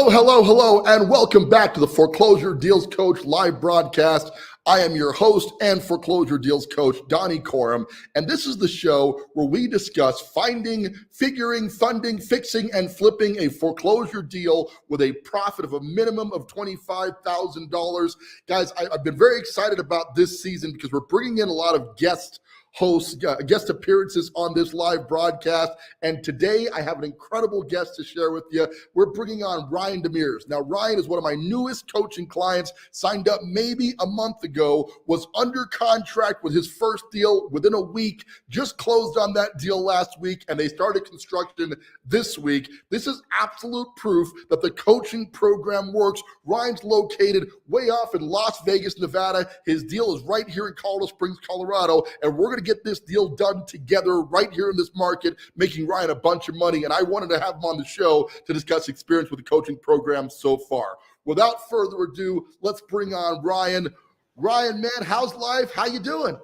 Hello, and welcome back to the Foreclosure Deals Coach live broadcast. I am your host and Foreclosure Deals Coach, Donny Coram, and this is the show where we discuss finding, figuring, funding, fixing, and flipping a foreclosure deal with a profit of a minimum of $25,000. Guys, I've been very excited about this season because we're bringing in a lot of guest appearances on this live broadcast. And today I have an incredible guest to share with you. We're bringing on Ryan Demers. Now, Ryan is one of my newest coaching clients, signed up maybe a month ago, was under contract with his first deal within a week, just closed on that deal last week, and they started construction this week. This is absolute proof that the coaching program works. Ryan's located way off in Las Vegas, Nevada. His deal is right here in Colorado Springs, Colorado, and we're going to get this deal done together right here in this market, making Ryan a bunch of money. And I wanted to have him on the show to discuss experience with the coaching program so far. Without further ado, let's bring on Ryan. Ryan, man, how's life? How you doing?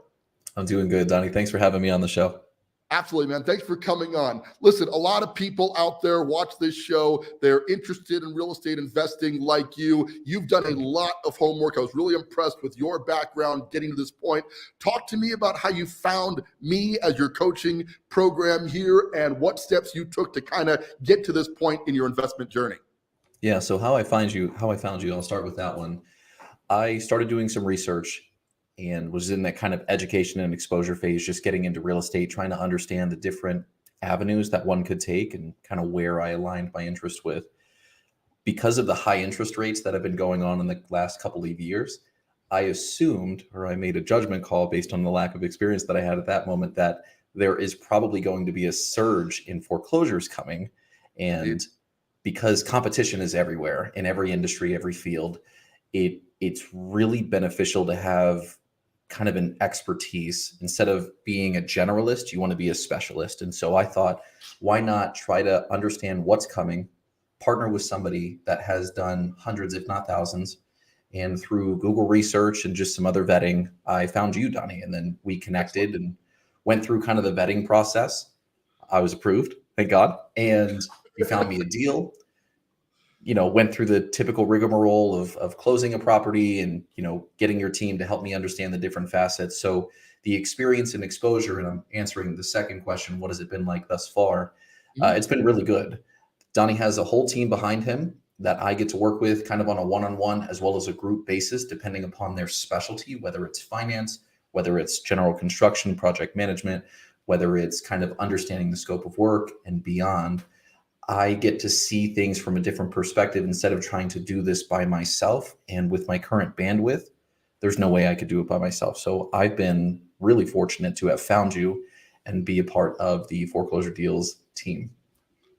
I'm doing good, Donnie. Thanks for having me on the show. Absolutely, man. Thanks for coming on. Listen, a lot of people out there watch this show. They're interested in real estate investing like you. You've done a lot of homework. I was really impressed with your background getting to this point. Talk to me about how you found me as your coaching program here and what steps you took to kind of get to this point in your investment journey. Yeah, so how I found you, I'll start with that one. I started doing some research and was in that kind of education and exposure phase, just getting into real estate, trying to understand the different avenues that one could take and kind of where I aligned my interest with. Because of the high interest rates that have been going on in the last couple of years, I assumed, or I made a judgment call based on the lack of experience that I had at that moment, that there is probably going to be a surge in foreclosures coming. And because competition is everywhere in every industry, every field, it's really beneficial to have kind of an expertise. Instead of being a generalist, you want to be a specialist. And so I thought, why not try to understand what's coming, partner with somebody that has done hundreds, if not thousands. And through Google research and just some other vetting, I found you, Donnie, and then we connected and went through kind of the vetting process. I was approved, thank God. And you found me a deal. Went through the typical rigmarole of closing a property and, getting your team to help me understand the different facets. So the experience and exposure, and I'm answering the second question, what has it been like thus far? It's been really good. Donnie has a whole team behind him that I get to work with kind of on a one-on-one as well as a group basis, depending upon their specialty, whether it's finance, whether it's general construction, project management, whether it's kind of understanding the scope of work and beyond. I get to see things from a different perspective instead of trying to do this by myself. And with my current bandwidth, there's no way I could do it by myself. So I've been really fortunate to have found you and be a part of the Foreclosure Deals team.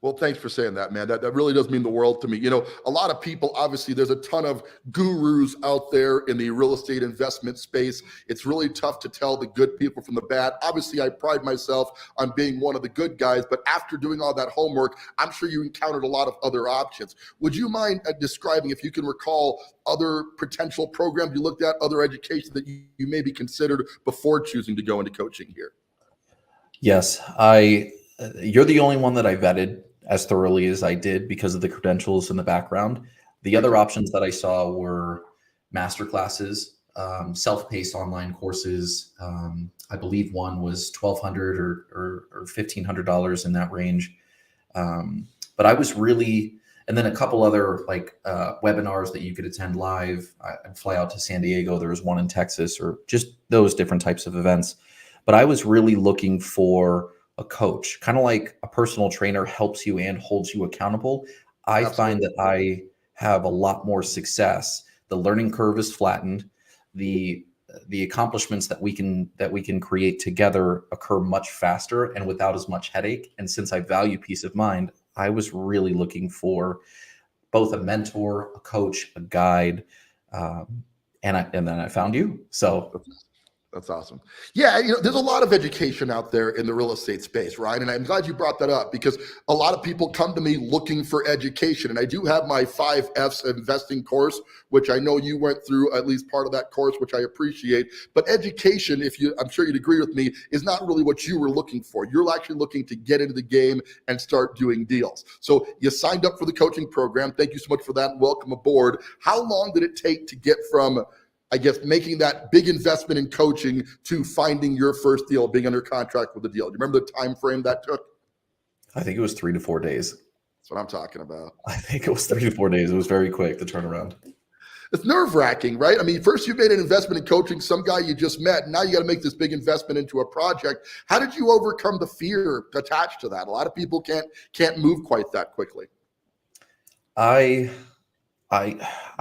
Well, thanks for saying that, man. That really does mean the world to me. A lot of people, obviously, there's a ton of gurus out there in the real estate investment space. It's really tough to tell the good people from the bad. Obviously, I pride myself on being one of the good guys, but after doing all that homework, I'm sure you encountered a lot of other options. Would you mind describing, if you can recall, other potential programs you looked at, other education that you maybe considered before choosing to go into coaching here? Yes, you're the only one that I vetted as thoroughly as I did because of the credentials and the background. The other options that I saw were master classes, self-paced online courses. I believe one was $1,200 or $1,500 in that range. But I was really, and then a couple other webinars that you could attend live. I'd fly out to San Diego. There was one in Texas, or just those different types of events. But I was really looking for a coach, kind of like a personal trainer helps you and holds you accountable. I find that I have a lot more success. The learning curve is flattened. The accomplishments that we can create together occur much faster and without as much headache. And since I value peace of mind, I was really looking for both a mentor, a coach, a guide, and then I found you. So That's awesome. Yeah, there's a lot of education out there in the real estate space, Ryan, and I'm glad you brought that up because a lot of people come to me looking for education, and I do have my 5Fs investing course, which I know you went through at least part of that course, which I appreciate. But education, I'm sure you'd agree with me, is not really what you were looking for. You're actually looking to get into the game and start doing deals. So you signed up for the coaching program. Thank you so much for that, and welcome aboard. How long did it take to get from making that big investment in coaching to finding your first deal, being under contract with the deal? Do you remember the time frame that took? I think it was 3 to 4 days. That's what I'm talking about. I think it was 3 to 4 days. It was very quick, the turnaround. It's nerve-wracking, right? I mean, first you made an investment in coaching some guy you just met, and now you got to make this big investment into a project. How did you overcome the fear attached to that? A lot of people can't move quite that quickly. I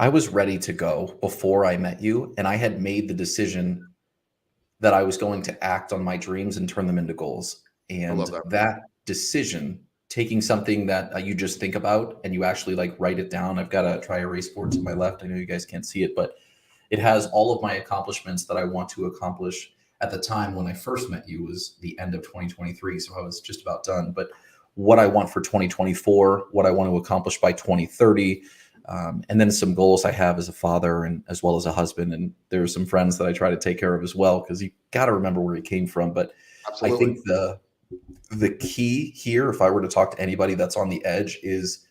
was ready to go before I met you, and I had made the decision that I was going to act on my dreams and turn them into goals. And that decision, taking something that you just think about and you actually write it down. I've got a dry erase board to my left. I know you guys can't see it, but it has all of my accomplishments that I want to accomplish. At the time when I first met you was the end of 2023, so I was just about done. But what I want for 2024, what I want to accomplish by 2030, and then some goals I have as a father and as well as a husband. And there are some friends that I try to take care of as well, because you got to remember where you came from. But absolutely. I think the key here, if I were to talk to anybody that's on the edge, is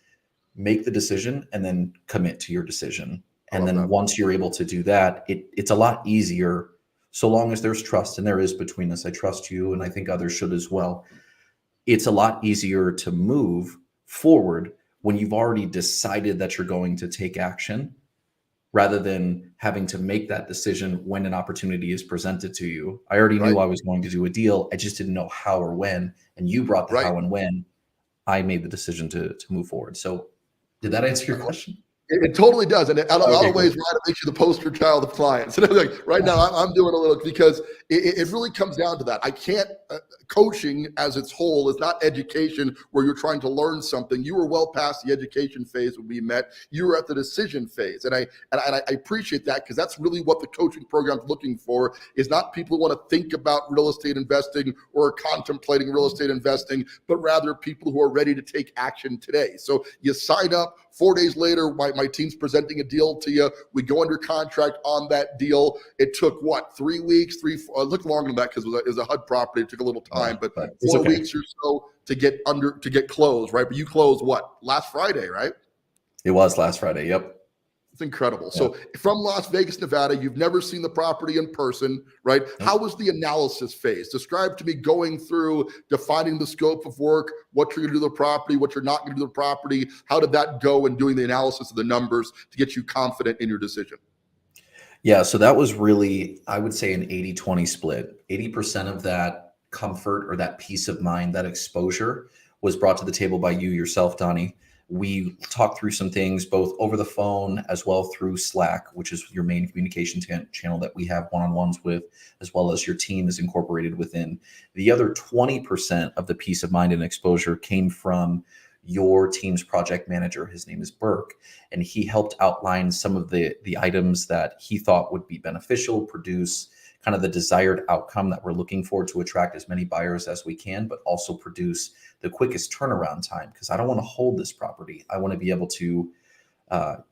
make the decision and then commit to your decision. And then once you're able to do that, it's a lot easier, so long as there's trust, and there is between us. I trust you, and I think others should as well. It's a lot easier to move forward when you've already decided that you're going to take action, rather than having to make that decision when an opportunity is presented to you. I already knew I was going to do a deal. I just didn't know how or when. And you brought the how and when. I made the decision to move forward. So did that answer your question? It totally does. And in a lot of ways, Ryan, it makes you the poster child of clients. And right now I'm doing a little, because it really comes down to that. I can't, coaching as its whole is not education where you're trying to learn something. You were well past the education phase when we met. You were at the decision phase. And I appreciate that, because that's really what the coaching program's looking for, is not people who want to think about real estate investing or contemplating real estate investing, but rather people who are ready to take action today. So you sign up. 4 days later, my team's presenting a deal to you. We go under contract on that deal. It took 3 weeks? It looked longer than that because it was a HUD property. It took a little time, but 4 weeks or so to get closed, right? But you closed last Friday, right? It was last Friday. Yep. It's incredible. Yeah. So from Las Vegas, Nevada, you've never seen the property in person, right? Yep. How was the analysis phase? Describe to me going through defining the scope of work, what you're going to do to the property, what you're not going to do to the property. How did that go in doing the analysis of the numbers to get you confident in your decision? Yeah, so that was really, I would say, an 80-20 split. 80% of that comfort or that peace of mind, that exposure, was brought to the table by you yourself, Donny. We talked through some things both over the phone as well through Slack, which is your main communication channel that we have one-on-ones with, as well as your team is incorporated within. The other 20% of the peace of mind and exposure came from your team's project manager. His name is Burke, and he helped outline some of the items that he thought would be beneficial, produce kind of the desired outcome that we're looking for to attract as many buyers as we can, but also produce the quickest turnaround time, because I don't want to hold this property. I want to be able to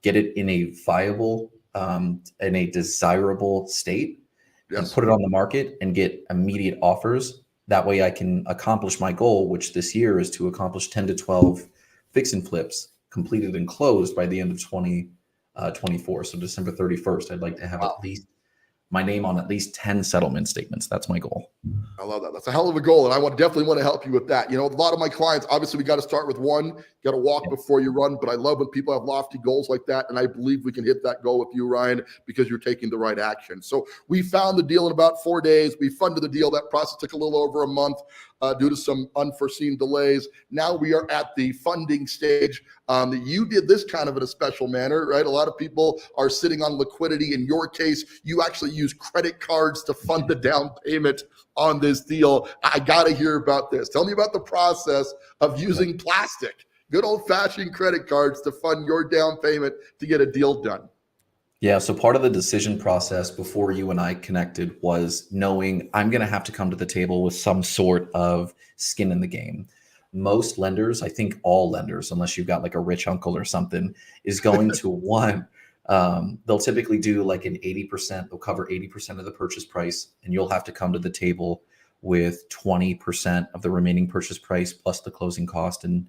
get it in a viable, in a desirable state, and put it on the market and get immediate offers. That way I can accomplish my goal, which this year is to accomplish 10 to 12 fix and flips completed and closed by the end of 2024. So December 31st, I'd like to have at least my name on at least 10 settlement statements. That's my goal. I love that. That's a hell of a goal. And I definitely want to help you with that. A lot of my clients, obviously we got to start with one, you got to walk before you run. But I love when people have lofty goals like that. And I believe we can hit that goal with you, Ryan, because you're taking the right action. So we found the deal in about 4 days. We funded the deal. That process took a little over a month due to some unforeseen delays. Now we are at the funding stage. You did this kind of in a special manner, right? A lot of people are sitting on liquidity. In your case, you actually use credit cards to fund the down payment on this deal. I got to hear about this. Tell me about the process of using plastic, good old-fashioned credit cards to fund your down payment to get a deal done. Yeah, so part of the decision process before you and I connected was knowing I'm going to have to come to the table with some sort of skin in the game. Most lenders, I think all lenders, unless you've got like a rich uncle or something, is going to want, they'll typically do like an 80%, they'll cover 80% of the purchase price, and you'll have to come to the table with 20% of the remaining purchase price plus the closing cost. And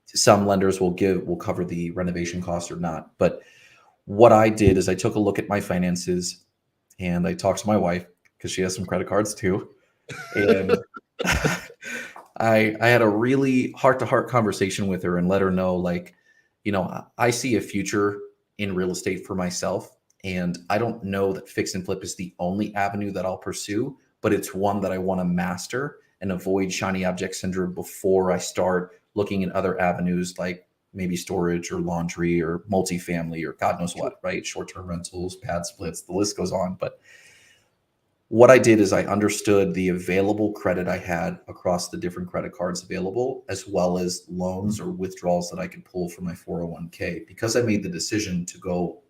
some lenders will cover the renovation cost or not. But what I did is I took a look at my finances and I talked to my wife because she has some credit cards too. And I had a really heart to heart conversation with her and let her know, like, I see a future in real estate for myself. And I don't know that fix and flip is the only avenue that I'll pursue, but it's one that I want to master and avoid shiny object syndrome before I start looking at other avenues like maybe storage or laundry or multifamily or God knows what, right? Short-term rentals, pad splits, the list goes on. But what I did is I understood the available credit I had across the different credit cards available, as well as loans or withdrawals that I could pull from my 401k. Because I made the decision to go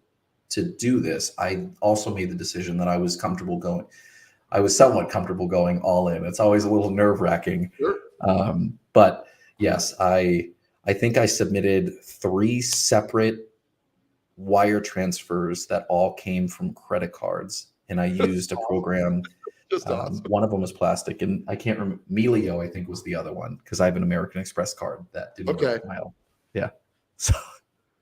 to do this, I also made the decision that I was somewhat comfortable going all in. It's always a little nerve-wracking. Sure. But yes, I think I submitted 3 separate wire transfers that all came from credit cards. And I used a program. Awesome. One of them was plastic, and I can't remember. Melio, I think, was the other one because I have an American Express card that didn't work mile. Yeah. So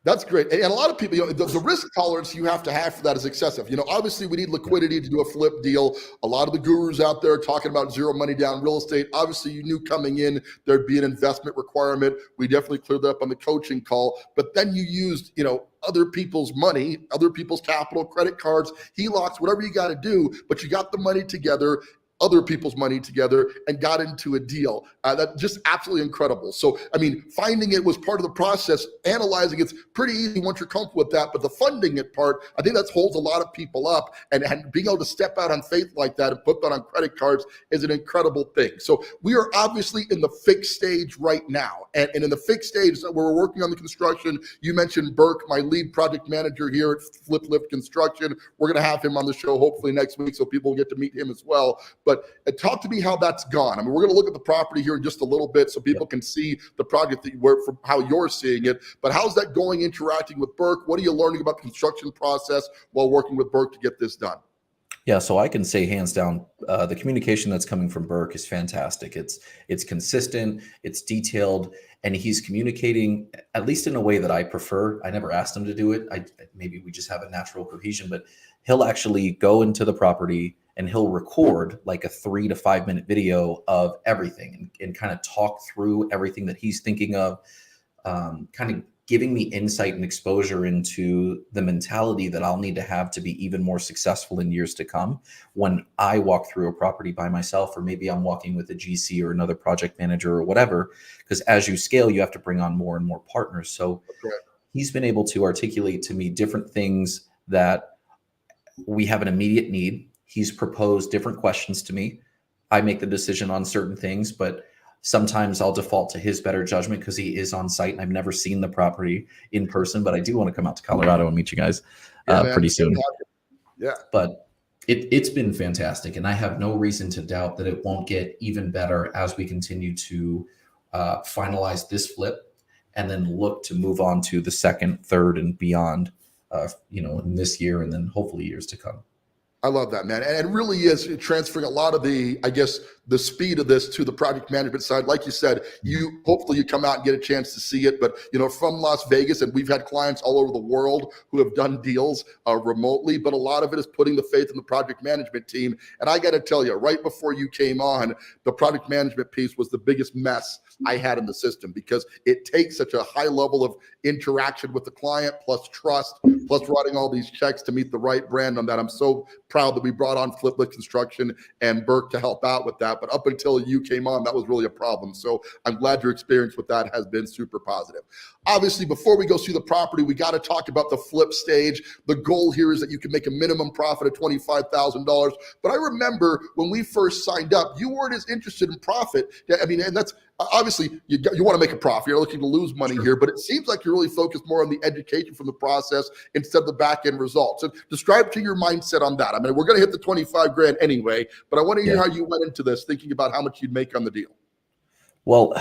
that's great. And a lot of people, the risk tolerance you have to have for that is excessive. Obviously we need liquidity to do a flip deal. A lot of the gurus out there talking about zero money down real estate. Obviously you knew coming in there'd be an investment requirement. We definitely cleared that up on the coaching call. But then you used, other people's money, other people's capital, credit cards, HELOCs, whatever you got to do, but you got the money together, other people's money together, and got into a deal. That's just absolutely incredible. So, finding it was part of the process. Analyzing it's pretty easy once you're comfortable with that, but the funding it part, I think that holds a lot of people up, and being able to step out on faith like that and put that on credit cards is an incredible thing. So we are obviously in the fixed stage right now. And in the fixed stage where we're working on the construction, you mentioned Burke, my lead project manager here at Flip Lift Construction. We're going to have him on the show hopefully next week so people will get to meet him as well. But talk to me how that's gone. We're going to look at the property here in just a little bit so people can see the project that you work from, how you're seeing it. But how's that going interacting with Burke? What are you learning about the construction process while working with Burke to get this done? Yeah, so I can say hands down, the communication that's coming from Burke is fantastic. It's consistent, it's detailed, and he's communicating at least in a way that I prefer. I never asked him to do it. Maybe we just have a natural cohesion, but he'll actually go into the property and he'll record like a 3 to 5 minute video of everything and kind of talk through everything that he's thinking of, kind of giving me insight and exposure into the mentality that I'll need to have to be even more successful in years to come when I walk through a property by myself, or maybe I'm walking with a GC or another project manager or whatever, because as you scale, you have to bring on more and more partners. So he's been able to articulate to me different things that we have an immediate need. He's proposed different questions to me. I make the decision on certain things, but sometimes I'll default to his better judgment because he is on site and I've never seen the property in person, but I do want to come out to Colorado and meet you guys pretty soon. Yeah. But it's been fantastic. And I have no reason to doubt that it won't get even better as we continue to finalize this flip and then look to move on to the second, third, and beyond, in this year and then hopefully years to come. I love that, man. And it really is transferring a lot of the speed of this to the project management side. Like you said, hopefully you come out and get a chance to see it. But, from Las Vegas, and we've had clients all over the world who have done deals remotely, but a lot of it is putting the faith in the project management team. And I got to tell you, right before you came on, the project management piece was the biggest mess I had in the system because it takes such a high level of interaction with the client, plus trust, plus writing all these checks to meet the right brand on that. I'm so proud that we brought on Flip Lift Construction and Burke to help out with that. But up until you came on, that was really a problem. So I'm glad your experience with that has been super positive. Obviously, before we go through the property, we got to talk about the flip stage. The goal here is that you can make a minimum profit of $25,000. But I remember when we first signed up, you weren't as interested in profit. And that's obviously you want to make a profit. You're looking to lose money Sure. here, but it seems like you're really focused more on the education from the process instead of the back end results. So describe to your mindset on that. I mean, we're going to hit the 25 grand anyway, but I want to hear Yeah. how you went into this, thinking about how much you'd make on the deal. Well,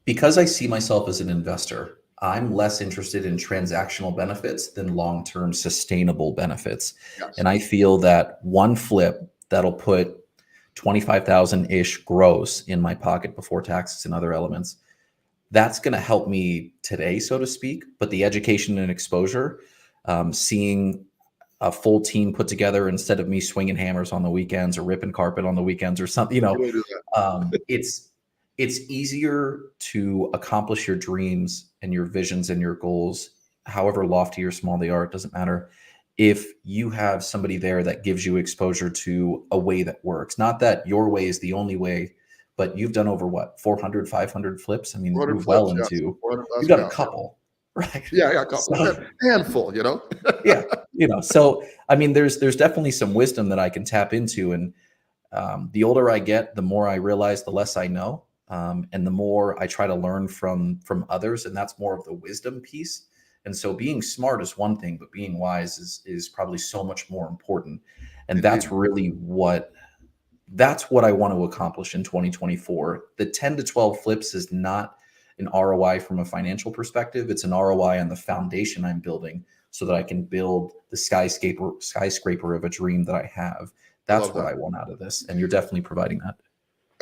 because I see myself as an investor, I'm less interested in transactional benefits than long-term sustainable benefits. Yes. And I feel that one flip that'll put 25,000-ish gross in my pocket before taxes and other elements, that's going to help me today, so to speak. But the education and exposure, seeing a full team put together instead of me swinging hammers on the weekends or ripping carpet on the weekends or something, it's easier to accomplish your dreams and your visions and your goals, however lofty or small they are, it doesn't matter, if you have somebody there that gives you exposure to a way that works. Not that your way is the only way, but you've done over what, 400, 500 flips? I mean, you're well into, you've done a couple, right? Yeah, a couple, so, handful, Yeah, so I mean, there's definitely some wisdom that I can tap into, and the older I get, the more I realize the less I know. And the more I try to learn from others, and that's more of the wisdom piece. And so being smart is one thing, but being wise is probably so much more important. And that's really what I want to accomplish in 2024. The 10 to 12 flips is not an ROI from a financial perspective. It's an ROI on the foundation I'm building so that I can build the skyscraper of a dream that I have. That's what I want out of this. And you're definitely providing that.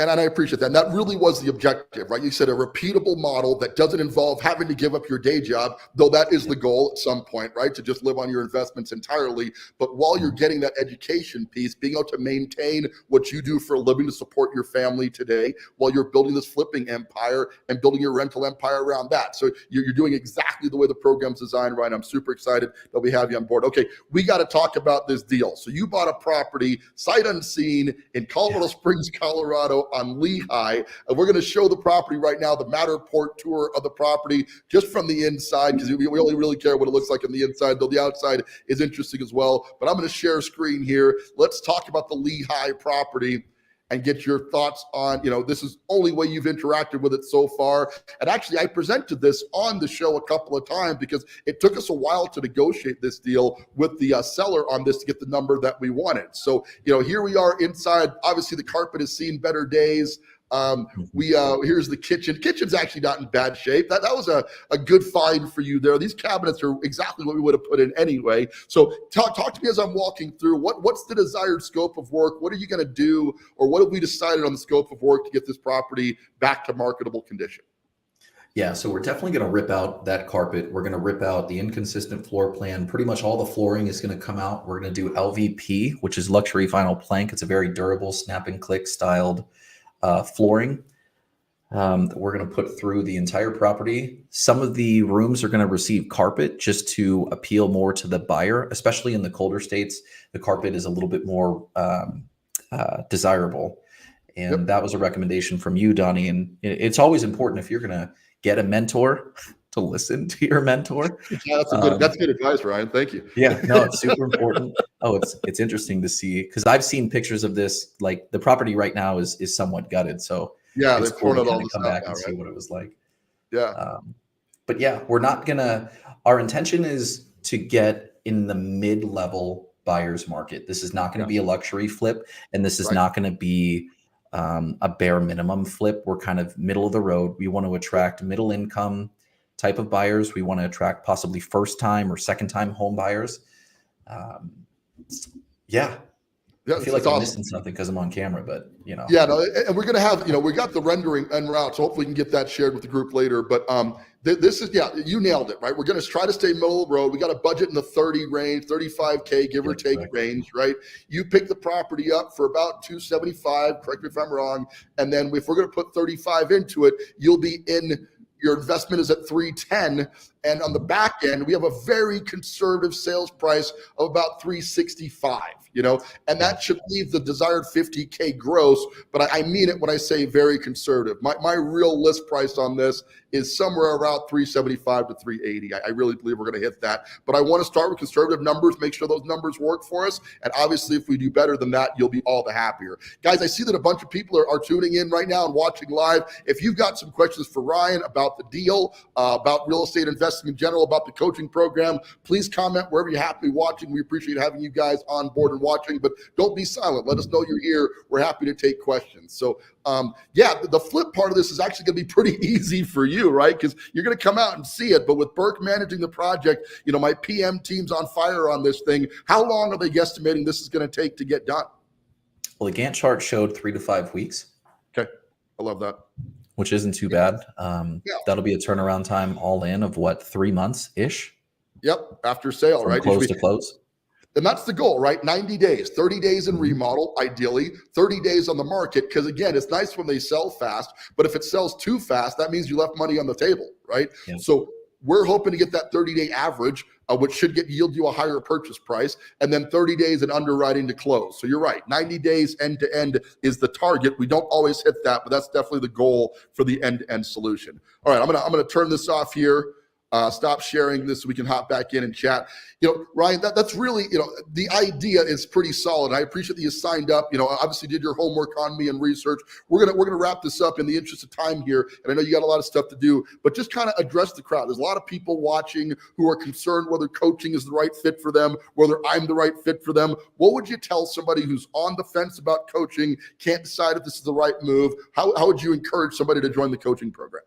And I appreciate that. And that really was the objective, right? You said a repeatable model that doesn't involve having to give up your day job, though that is the goal at some point, right? To just live on your investments entirely. But while you're getting that education piece, being able to maintain what you do for a living to support your family today, while you're building this flipping empire and building your rental empire around that. So you're doing exactly the way the program's designed, right? I'm super excited that we have you on board. Okay, we got to talk about this deal. So you bought a property sight unseen in Colorado Springs, Colorado, on Lehigh. And we're going to show the property right now, the Matterport tour of the property just from the inside, because we only really care what it looks like on the inside, though the outside is interesting as well. But I'm going to share screen here. Let's talk about the Lehigh property and get your thoughts on, this is only way you've interacted with it so far. And actually, I presented this on the show a couple of times because it took us a while to negotiate this deal with the seller on this to get the number that we wanted. So, here we are inside. Obviously, the carpet has seen better days. Here's the kitchen. Kitchen's actually not in bad shape. That was a good find for you there. These cabinets are exactly what we would have put in anyway. So talk to me as I'm walking through. What's the desired scope of work? What are you going to do, or what have we decided on the scope of work to get this property back to marketable condition? Yeah, so we're definitely going to rip out that carpet. We're going to rip out the inconsistent floor plan. Pretty much all the flooring is going to come out. We're going to do LVP, which is luxury vinyl plank. It's a very durable snap and click styled flooring that we're going to put through the entire property. Some of the rooms are going to receive carpet just to appeal more to the buyer, especially in the colder states. The carpet is a little bit more desirable. And that was a recommendation from you, Donnie. And it's always important if you're going to get a mentor to listen to your mentor. Yeah, that's good advice, Ryan. Thank you. Yeah, no, it's super important. Oh, it's interesting to see, because I've seen pictures of this. Like, the property right now is somewhat gutted, so yeah, it's they've cool torn to it all kind of come back and see what it was like. Yeah, but yeah, we're not gonna. Our intention is to get in the mid-level buyer's market. This is not going to be a luxury flip, and this is not going to be a bare minimum flip. We're kind of middle of the road. We want to attract middle income type of buyers. We want to attract possibly first time or second time home buyers. I feel like I'm missing something because I'm on camera, but Yeah, no, and we're gonna have, we got the rendering en route, so hopefully we can get that shared with the group later. But this is, you nailed it, right? We're gonna try to stay middle of the road. We got a budget in the 30 range, 35K, give or take range, right? You pick the property up for about 275. Correct me if I'm wrong. And then if we're gonna put 35 into it, you'll be in. Your investment is at 310, And on the back end, we have a very conservative sales price of about 365, and that should leave the desired 50K gross. But I mean it when I say very conservative. My real list price on this is somewhere around 375 to 380. I really believe we're going to hit that. But I want to start with conservative numbers, make sure those numbers work for us. And obviously, if we do better than that, you'll be all the happier. Guys, I see that a bunch of people are tuning in right now and watching live. If you've got some questions for Ryan about the deal, about real estate investing in general, about the coaching program, please comment wherever you happen to be watching. We appreciate having you guys on board and watching, but don't be silent. Let us know you're here. We're happy to take questions. So the flip part of this is actually going to be pretty easy for you, right? Because you're going to come out and see it. But with Burke managing the project, my PM team's on fire on this thing. How long are they guesstimating this is going to take to get done? Well, the Gantt chart showed 3 to 5 weeks. Okay. I love that. Which isn't too bad. That'll be a turnaround time all in of 3 months-ish? Yep. After sale, From right? Close to close. And that's the goal, right? 90 days, 30 days in remodel, ideally, 30 days on the market. Because again, it's nice when they sell fast, but if it sells too fast, that means you left money on the table, right? Yeah. So we're hoping to get that 30-day average, which should yield you a higher purchase price, and then 30 days in underwriting to close. So you're right, 90 days end to end is the target. We don't always hit that, but that's definitely the goal for the end-to-end solution. All right, I'm gonna turn this off here. Stop sharing this so we can hop back in and chat. Ryan, that's really, the idea is pretty solid. I appreciate that you signed up, obviously did your homework on me and research. We're gonna wrap this up in the interest of time here. And I know you got a lot of stuff to do, but just kind of address the crowd. There's a lot of people watching who are concerned whether coaching is the right fit for them, whether I'm the right fit for them. What would you tell somebody who's on the fence about coaching, can't decide if this is the right move? How would you encourage somebody to join the coaching program?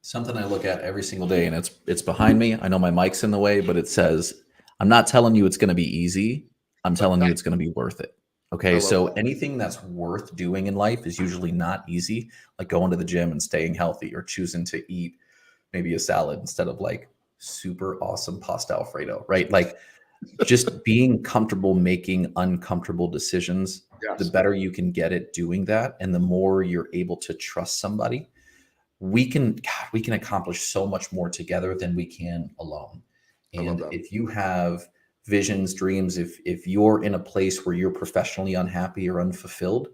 Something I look at every single day, and it's behind me. I know my mic's in the way, but it says, I'm not telling you it's going to be easy. I'm telling you it's going to be worth it. Okay. So anything that's worth doing in life is usually not easy, like going to the gym and staying healthy, or choosing to eat maybe a salad instead of super awesome pasta Alfredo, right? Just being comfortable making uncomfortable decisions. Yes. The better you can get at doing that, and the more you're able to trust somebody, we can accomplish so much more together than we can alone. And if you have visions, dreams, if you're in a place where you're professionally unhappy or unfulfilled,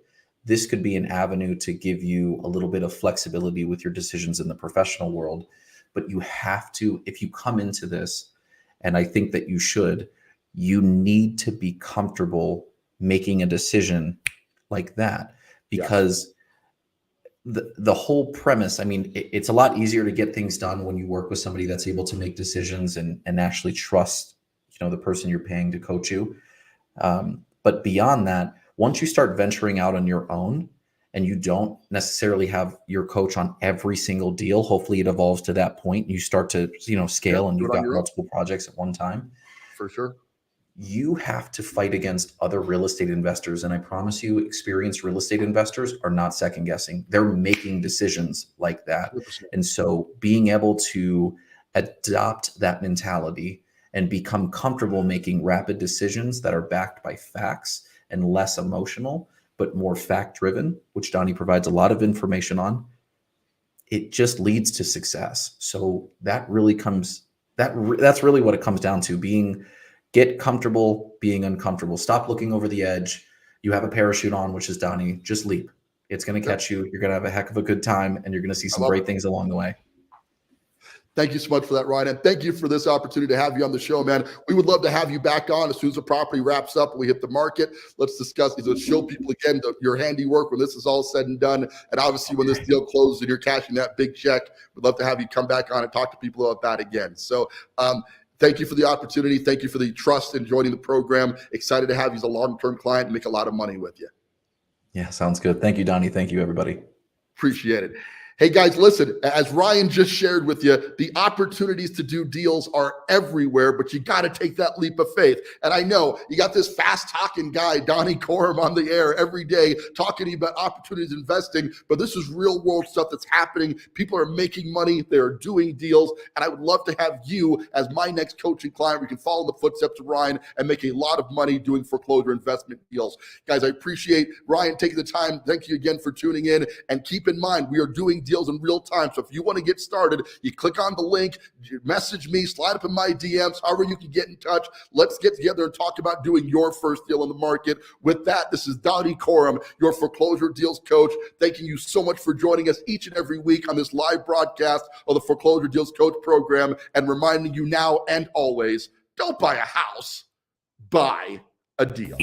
this could be an avenue to give you a little bit of flexibility with your decisions in the professional world. But you have to, if you come into this, and I think that you need to be comfortable making a decision like that, because the whole premise, it's a lot easier to get things done when you work with somebody that's able to make decisions and actually trust, the person you're paying to coach you. But beyond that, once you start venturing out on your own and you don't necessarily have your coach on every single deal, hopefully it evolves to that point. You start to, scale, and you've got multiple projects at one time. For sure. You have to fight against other real estate investors. And I promise you, experienced real estate investors are not second guessing. They're making decisions like that. 100%. And so being able to adopt that mentality and become comfortable making rapid decisions that are backed by facts and less emotional, but more fact driven, which Donny provides a lot of information on, it just leads to success. So that's really what it comes down to. Get comfortable being uncomfortable. Stop looking over the edge. You have a parachute on, which is Donny. Just leap. It's going to catch you. You're going to have a heck of a good time, and you're going to see some great things along the way. Thank you so much for that, Ryan. And thank you for this opportunity to have you on the show, man. We would love to have you back on as soon as the property wraps up and we hit the market. Let's discuss, let's show people again your handiwork when this is all said and done. And obviously when this deal closes and you're cashing that big check, we'd love to have you come back on and talk to people about that again. So, thank you for the opportunity. Thank you for the trust in joining the program. Excited to have you as a long-term client and make a lot of money with you. Yeah, sounds good. Thank you, Donny. Thank you, everybody. Appreciate it. Hey guys, listen, as Ryan just shared with you, the opportunities to do deals are everywhere, but you got to take that leap of faith. And I know you got this fast talking guy, Donny Coram, on the air every day talking to you about opportunities investing, but this is real world stuff that's happening. People are making money. They're doing deals. And I would love to have you as my next coaching client. We can follow in the footsteps of Ryan and make a lot of money doing foreclosure investment deals. Guys, I appreciate Ryan taking the time. Thank you again for tuning in. And keep in mind, we are doing deals in real time. So if you want to get started, you click on the link, you message me, slide up in my DMs, however you can get in touch. Let's get together and talk about doing your first deal in the market. With that, this is Donny Coram, your foreclosure deals coach. Thanking you so much for joining us each and every week on this live broadcast of the Foreclosure Deals Coach program, and reminding you now and always, don't buy a house, buy a deal.